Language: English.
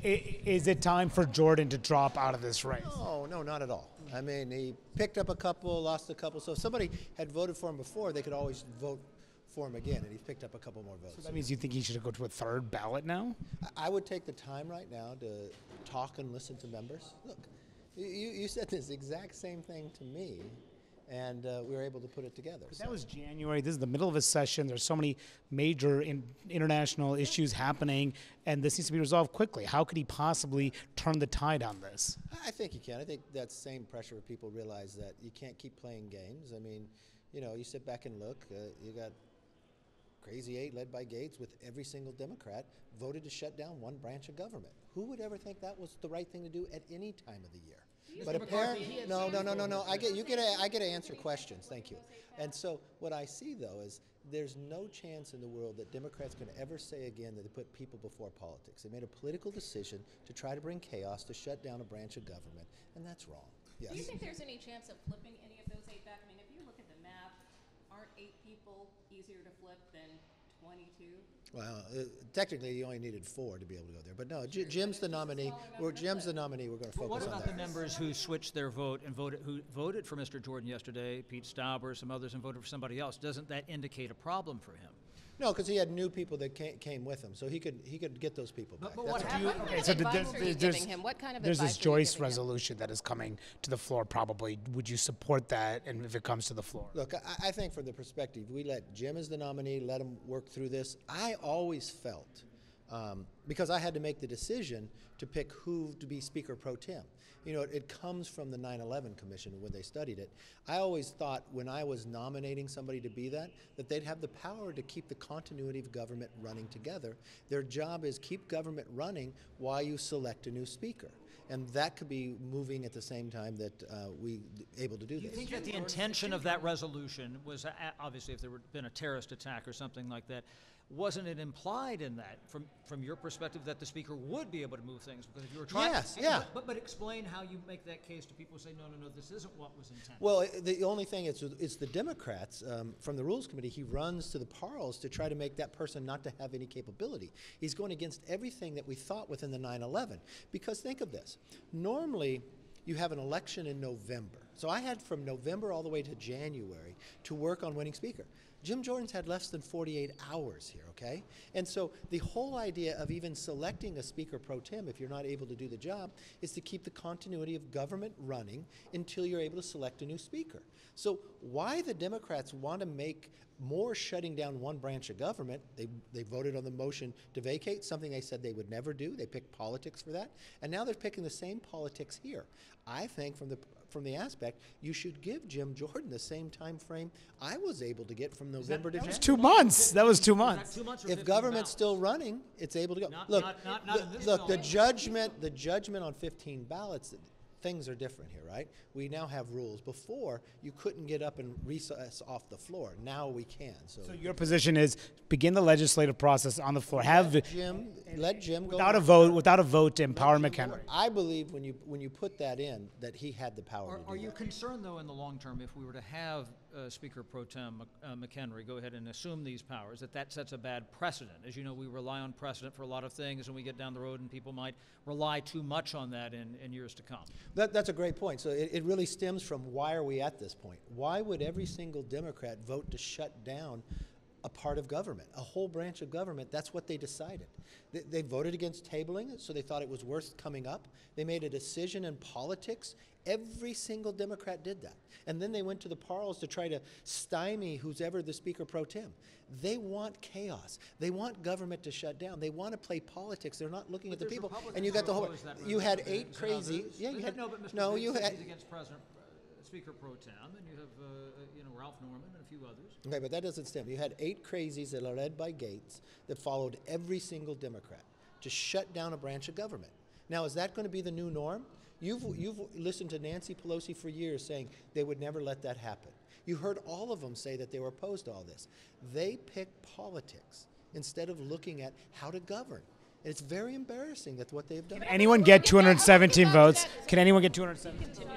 Is it time for Jordan to drop out of this race? No, not at all. I mean, he picked up a couple, lost a couple. So if somebody had voted for him before, they could always vote for him again, and he's picked up a couple more votes. So that means you think he should go to a third ballot now? I would take the time right now to talk and listen to members. Look, you said this exact same thing to me, and we were able to put it together. That was January. This is the middle of a session. There's so many major international issues happening, and this needs to be resolved quickly. How could he possibly turn the tide on this? I think he can. I think that same pressure where people realize that you can't keep playing games. I mean, you sit back and look. You got Crazy Eight, led by Gates, with every single Democrat, voted to shut down one branch of government. Who would ever think that was the right thing to do at any time of the year? But apparently, no. I get to answer questions. Thank you. And so what I see, though, is there's no chance in the world that Democrats can ever say again that they put people before politics. They made a political decision to try to bring chaos, to shut down a branch of government, and that's wrong. Yes. Do you think there's any chance of flipping any of those 8 back? I mean, if you look at the map, aren't 8 people easier to flip than 22? Well, technically, you only needed 4 to be able to go there. But no, Jim's the nominee. Jim's the nominee. We're going to focus on that. What about the members who switched their vote and who voted for Mr. Jordan yesterday, Pete Stauber, some others, and voted for somebody else? Doesn't that indicate a problem for him? No, because he had new people that came with him, so he could get those people back. What kind of advice are you giving him? What kind of there's advice this Joyce resolution that is coming to the floor probably. Would you support that, and if it comes to the floor? Look, I think from the perspective, we let Jim as the nominee, let him work through this. I always felt, because I had to make the decision to pick who to be Speaker Pro Tem. It comes from the 9/11 Commission when they studied it. I always thought when I was nominating somebody to be that they'd have the power to keep the continuity of government running together. Their job is keep government running while you select a new speaker. And that could be moving at the same time that we able to do this. Do you think that the intention of that resolution was, obviously if there had been a terrorist attack or something like that, wasn't it implied in that, from your perspective, that the speaker would be able to move things? Because if you were trying, yes, yeah. But explain how you make that case to people who say, no, this isn't what was intended. Well, the only thing is, it's the Democrats from the Rules Committee. He runs to the Parles to try to make that person not to have any capability. He's going against everything that we thought within the 9/11. Because think of this: normally, you have an election in November. So I had from November all the way to January to work on winning speaker. Jim Jordan's had less than 48 hours here, okay? And so the whole idea of even selecting a Speaker Pro Tem, if you're not able to do the job, is to keep the continuity of government running until you're able to select a new speaker. So why the Democrats want to make more shutting down one branch of government, they voted on the motion to vacate, something they said they would never do. They picked politics for that. And now they're picking the same politics here. I think from the aspect, you should give Jim Jordan the same time frame I was able to get from November to January. That was 2 months. That was 2 months. If government's still running, it's able to go. Look, the judgment on 15 ballots, things are different here, right? We now have rules. Before, you couldn't get up and recess off the floor. Now we can. So your position is begin the legislative process on the floor. Let Jim go without a vote to empower McHenry. I believe when you put that in, that he had the power to do that. Are you concerned, though, in the long term, if we were to have Speaker Pro Tem McHenry go ahead and assume these powers, that sets a bad precedent? As you know, we rely on precedent for a lot of things, and we get down the road, and people might rely too much on that in years to come. That's a great point. So it really stems from why are we at this point? Why would every single Democrat vote to shut down a part of government, a whole branch of government? That's what they decided. They voted against tabling it, so they thought it was worth coming up. They made a decision in politics. Every single Democrat did that. And then they went to the Parles to try to stymie who's ever the Speaker Pro Tem. They want chaos. They want government to shut down. They want to play politics. They're not looking at the people. And you got the whole. You had 8 crazy. Yeah, you had. No, you had against President. Speaker Pro Tem, and you have Ralph Norman and a few others. Okay, but that doesn't stem. You had 8 crazies that are led by Gates that followed every single Democrat to shut down a branch of government. Now, is that going to be the new norm? You've listened to Nancy Pelosi for years saying they would never let that happen. You heard all of them say that they were opposed to all this. They picked politics instead of looking at how to govern. And it's very embarrassing that what they've done. Can anyone get 217 votes? Can anyone get 217?